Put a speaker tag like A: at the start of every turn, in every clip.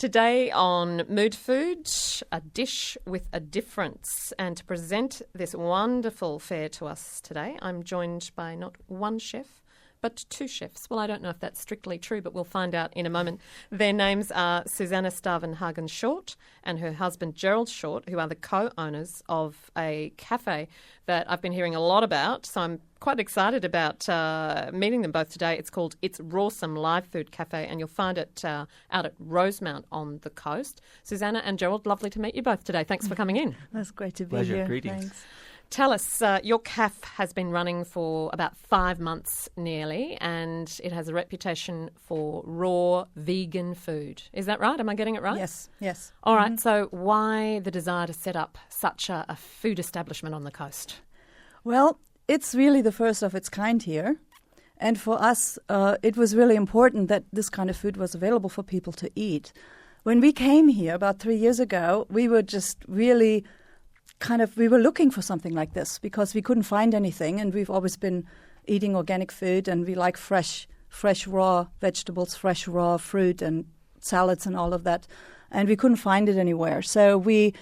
A: Today on Mood Food, a dish with a difference. And to present this wonderful fare to us today, I'm joined by not one chef, but two chefs. Well, I don't know if that's strictly true, but we'll find out in a moment. Their names are Susanna Stavenhagen Short and her husband Gerald Short, who are the co-owners of a cafe that I've been hearing a lot about. So I'm quite excited about meeting them both today. It's called It's Rawsome Live Food Cafe, and you'll find it out at Rosemount on the coast. Susanna and Gerald, lovely to meet you both today. Thanks for coming in.
B: That's great to be
C: Pleasure.
B: here.
C: Greetings.
B: Thanks.
A: Tell us, your cafe has been running for about 5 months nearly, and it has a reputation for raw vegan food. Is that right? Am I getting it right?
B: Yes.
A: All right, so why the desire to set up such a food establishment on the coast?
B: Well, it's really the first of its kind here. And for us, it was really important that this kind of food was available for people to eat. When we came here about 3 years ago, we were just really we were looking for something like this because we couldn't find anything, and we've always been eating organic food, and we like fresh raw vegetables, fresh raw fruit and salads and all of that, and we couldn't find it anywhere. So we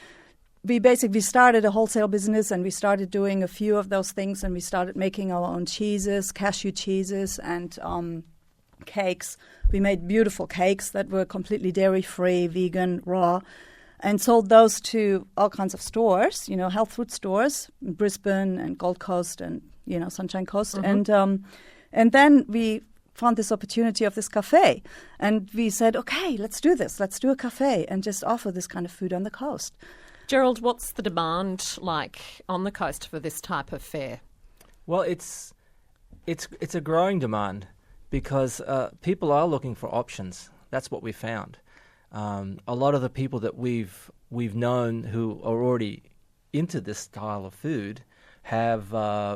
B: basically started a wholesale business, and we started doing a few of those things, and we started making our own cheeses, cashew cheeses, and cakes. We made beautiful cakes that were completely dairy-free, vegan, raw, and sold those to all kinds of stores, health food stores in Brisbane and Gold Coast and, Sunshine Coast. Mm-hmm. And then we found this opportunity of this cafe. And we said, okay, let's do this. Let's do a cafe and just offer this kind of food on the coast.
A: Gerald, what's the demand like on the coast for this type of fare?
C: Well, it's a growing demand because people are looking for options. That's what we found. A lot of the people that we've known who are already into this style of food have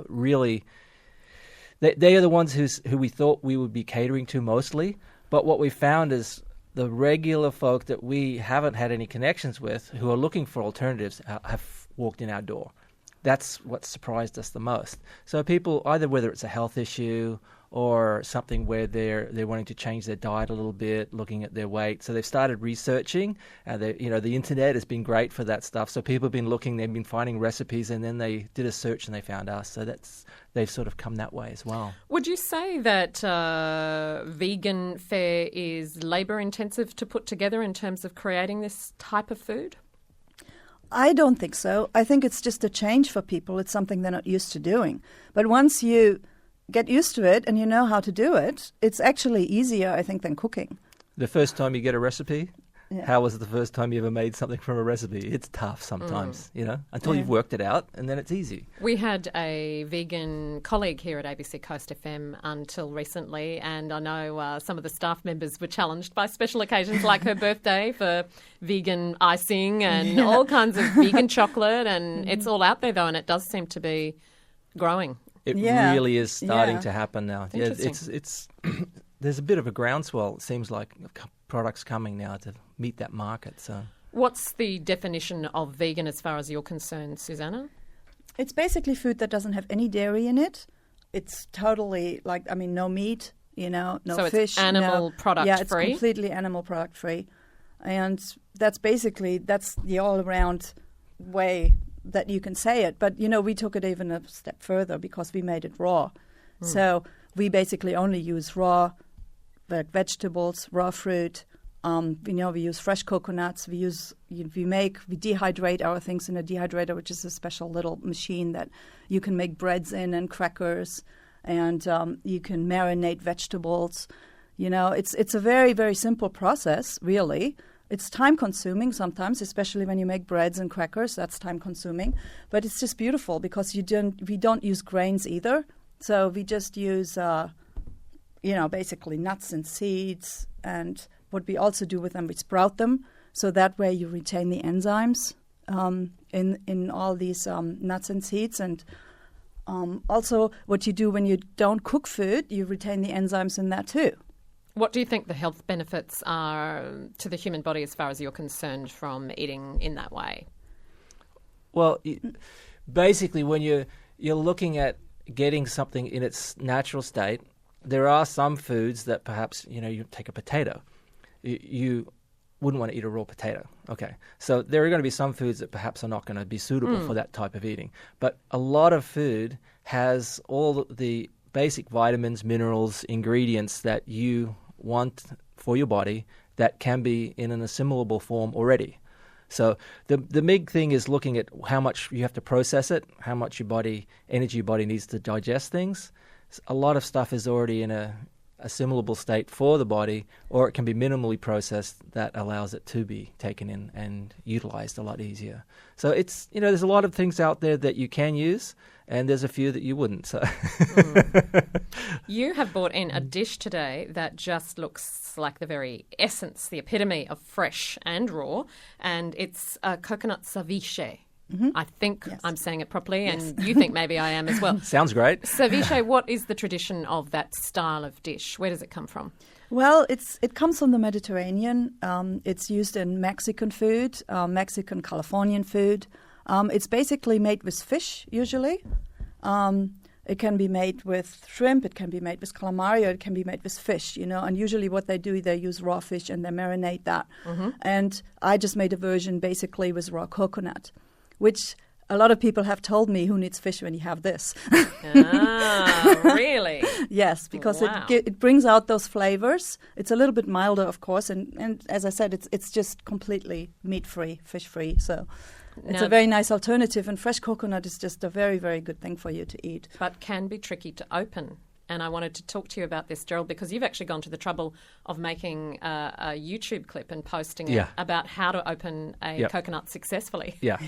C: really they are the ones who we thought we would be catering to mostly. But what we found is the regular folk that we haven't had any connections with who are looking for alternatives have walked in our door. That's what surprised us the most. So people, either whether it's a health issue or something where they're wanting to change their diet a little bit, looking at their weight. So they've started researching. The internet has been great for that stuff. So people have been looking, they've been finding recipes, and then they did a search and they found us. So they've sort of come that way as well.
A: Would you say that vegan fare is labour intensive to put together in terms of creating this type of food?
B: I don't think so. I think it's just a change for people. It's something they're not used to doing. But once you get used to it and you know how to do it, it's actually easier, I think, than cooking.
C: The first time you get a recipe,
B: yeah.
C: How was it the first time you ever made something from a recipe? It's tough sometimes, until you've worked it out, and then it's easy.
A: We had a vegan colleague here at ABC Coast FM until recently, and I know some of the staff members were challenged by special occasions like her birthday for vegan icing and all kinds of vegan chocolate, and it's all out there though, and it does seem to be growing.
C: It really is starting to happen now.
A: Yeah,
C: it's there's a bit of a groundswell, it seems like, of products coming now to meet that market. So,
A: what's the definition of vegan as far as you're concerned, Susanna?
B: It's basically food that doesn't have any dairy in it. It's totally no meat, no
A: so
B: fish.
A: It's animal product free?
B: Yeah, it's completely animal product free. And that's the all-around way that you can say it. But, we took it even a step further because we made it raw. So we basically only use raw vegetables, raw fruit. We use fresh coconuts. We dehydrate our things in a dehydrator, which is a special little machine that you can make breads in and crackers, and you can marinate vegetables. It's a very, very simple process, really. It's time-consuming sometimes, especially when you make breads and crackers. That's time-consuming, but it's just beautiful because we don't use grains either. So we just use basically nuts and seeds, and what we also do with them, we sprout them, so that way you retain the enzymes in all these nuts and seeds. And also what you do when you don't cook food, you retain the enzymes in that too.
A: What do you think the health benefits are to the human body as far as you're concerned from eating in that way?
C: Well, basically when you're looking at getting something in its natural state, there are some foods that perhaps, you take a potato. You wouldn't want to eat a raw potato. Okay, so there are going to be some foods that perhaps are not going to be suitable for that type of eating. But a lot of food has all the basic vitamins, minerals, ingredients that you want for your body that can be in an assimilable form already. So the big thing is looking at how much you have to process it, how much energy your body needs to digest things. A lot of stuff is already in a assimilable state for the body, or it can be minimally processed that allows it to be taken in and utilized a lot easier. So it's, there's a lot of things out there that you can use, and there's a few that you wouldn't. So
A: You have brought in a dish today that just looks like the very essence, the epitome of fresh and raw, and it's coconut ceviche. Mm-hmm. I think I'm saying it properly, and you think maybe I am as well.
C: Sounds great.
A: Ceviche, what is the tradition of that style of dish? Where does it come from?
B: Well, it comes from the Mediterranean. It's used in Mexican food, Mexican Californian food. It's basically made with fish, usually. It can be made with shrimp, it can be made with calamari, or it can be made with fish, And usually what they do, they use raw fish and they marinate that. Mm-hmm. And I just made a version basically with raw coconut, which a lot of people have told me, who needs fish when you have this?
A: Really?
B: Yes, because it brings out those flavors. It's a little bit milder, of course, and as I said, it's just completely meat-free, fish-free, so it's a very nice alternative, and fresh coconut is just a very, very good thing for you to eat.
A: But can be tricky to open. And I wanted to talk to you about this, Gerald, because you've actually gone to the trouble of making a YouTube clip and posting it about how to open a coconut successfully. Yeah.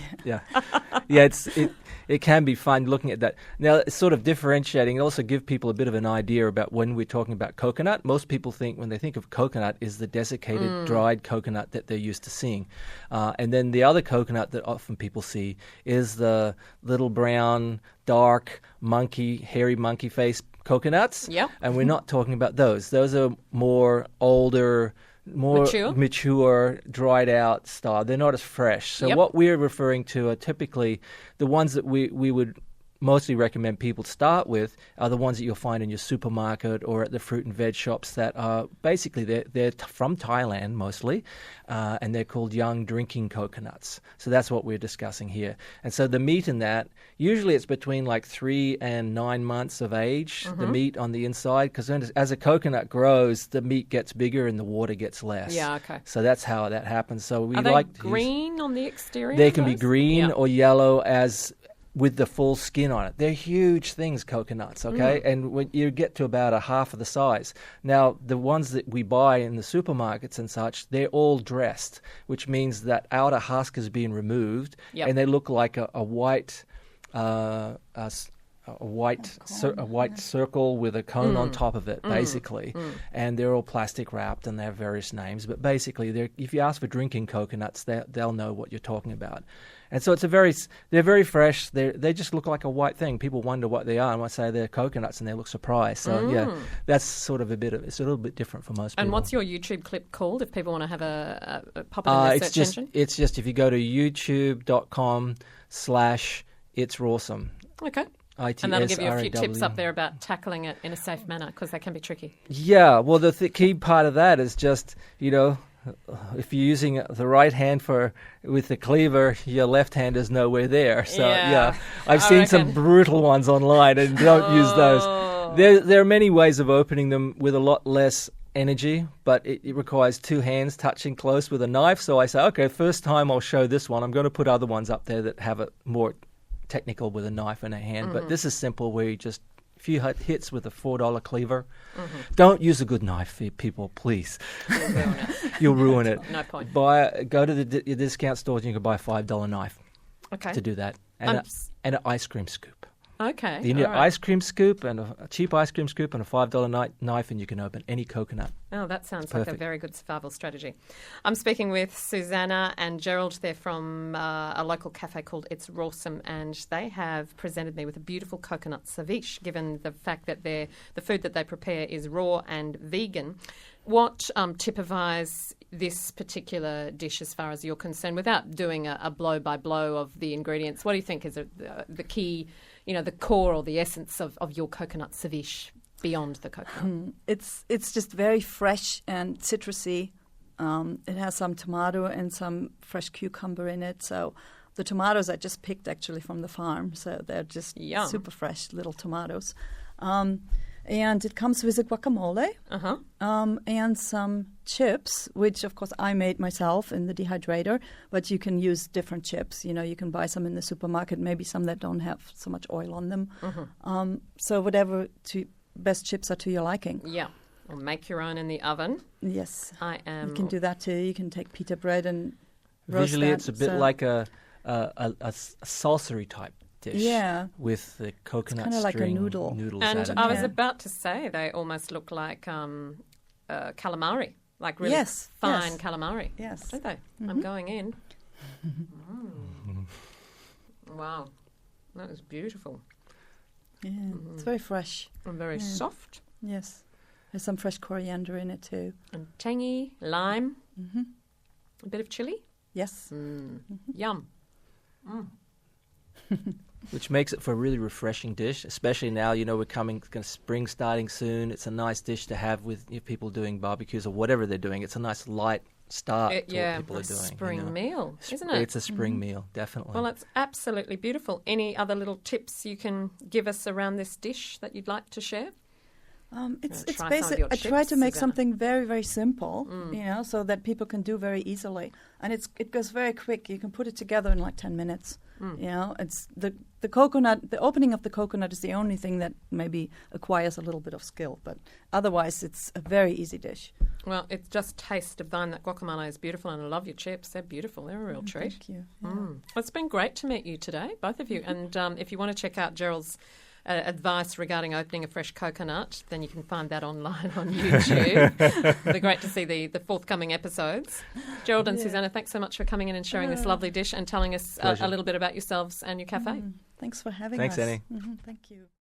C: It can be fun looking at that. Now, it's sort of differentiating. It also give people a bit of an idea about when we're talking about coconut. Most people think, when they think of coconut, is the desiccated, dried coconut that they're used to seeing. And then the other coconut that often people see is the little brown, dark, hairy monkey face coconuts.
A: Yep.
C: And we're not talking about those. Those are more older, more mature, dried out style. They're not as fresh. So what we're referring to are typically the ones that we would mostly recommend people start with are the ones that you'll find in your supermarket or at the fruit and veg shops that are basically they're from Thailand mostly, and they're called young drinking coconuts. So that's what we're discussing here. And so the meat in that, usually it's between like 3 and 9 months of age, the meat on the inside, because as a coconut grows, the meat gets bigger and the water gets less.
A: Yeah, okay.
C: So that's how that happens. So we
A: are they green on the exterior?
C: They can be green or yellow with the full skin on it. They're huge things, coconuts, okay? And when you get to about a half of the size. Now, the ones that we buy in the supermarkets and such, they're all dressed, which means that outer husk is being removed, and they look like a white circle with a cone on top of it, basically. And they're all plastic wrapped and they have various names. But basically, if you ask for drinking coconuts, they'll know what you're talking about. And so they're very fresh. They just look like a white thing. People wonder what they are, and I say they're coconuts, and they look surprised. So that's sort of it's a little bit different for most people.
A: And what's your YouTube clip called? If people want to have a pop it in their search engine,
C: it's just if you go to youtube.com/itsrawsome.
A: Okay. And that'll give you a few tips up there about tackling it in a safe manner, because that can be tricky. Yeah,
C: well, the key part of that is just, if you're using the right hand with the cleaver, your left hand is nowhere there. So, I've seen some brutal ones online, and don't use those. There are many ways of opening them with a lot less energy, but it requires two hands touching close with a knife. So I say, okay, first time I'll show this one. I'm going to put other ones up there that have it more technical with a knife in a hand, but this is simple, where you just a few hits with a $4 cleaver. Don't use a good knife, people, please. You'll ruin it.
A: No point.
C: Go to the discount stores and you can buy a $5 knife to do that, and an ice cream scoop.
A: Okay.
C: You need an ice cream scoop and a cheap ice cream scoop and a $5 knife, and you can open any coconut.
A: Oh, that sounds like a very good survival strategy. I'm speaking with Susanna and Gerald. They're from a local cafe called It's Rawsome, and they have presented me with a beautiful coconut ceviche, given the fact that the food that they prepare is raw and vegan. What typifies this particular dish as far as you're concerned, without doing a blow-by-blow of the ingredients? What do you think is the key, the core or the essence of your coconut ceviche beyond the coconut?
B: It's just very fresh and citrusy. It has some tomato and some fresh cucumber in it. So the tomatoes I just picked actually from the farm. So they're just super fresh little tomatoes. And it comes with a guacamole and some chips, which, of course, I made myself in the dehydrator. But you can use different chips. You know, you can buy some in the supermarket, maybe some that don't have so much oil on them. So whatever best chips are to your liking.
A: Yeah. Or make your own in the oven.
B: Yes.
A: You
B: can do that too. You can take pita bread and roast
C: Visually,
B: that.
C: it's a bit like a salsa-y type dish.
B: Yeah.
C: With the coconut
B: kind of like a
C: string
B: noodle.
C: noodles
A: And
C: added.
A: I was about to say they almost look like calamari, like really fine calamari.
B: Yes.
A: Don't they? I'm going in. Wow. That is beautiful.
B: Yeah. It's very fresh.
A: And very soft.
B: Yes. There's some fresh coriander in it too.
A: And tangy, lime, a bit of chili.
B: Yes.
A: Yum.
C: Which makes it for a really refreshing dish, especially now, you know, spring starting soon. It's a nice dish to have with people doing barbecues or whatever they're doing. It's a nice light start to what people are doing.
A: Spring meal, isn't it?
C: It's a spring meal, definitely.
A: Well, it's absolutely beautiful. Any other little tips you can give us around this dish that you'd like to share?
B: It's basic. I try to make something very, very simple, so that people can do very easily, and it goes very quick. You can put it together in like 10 minutes. It's the coconut. The opening of the coconut is the only thing that maybe acquires a little bit of skill, but otherwise, it's a very easy dish.
A: Well, it's just taste divine. That guacamole is beautiful, and I love your chips. They're beautiful. They're a real treat.
B: Thank you.
A: Well, it's been great to meet you today, both of you. And if you want to check out Gerald's advice regarding opening a fresh coconut, then you can find that online on YouTube. It'll be great to see the forthcoming episodes. Gerald and Susanna, thanks so much for coming in and sharing this lovely dish and telling us a little bit about yourselves and your cafe.
B: Thanks for having us.
C: Thanks, Annie.
B: Thank you.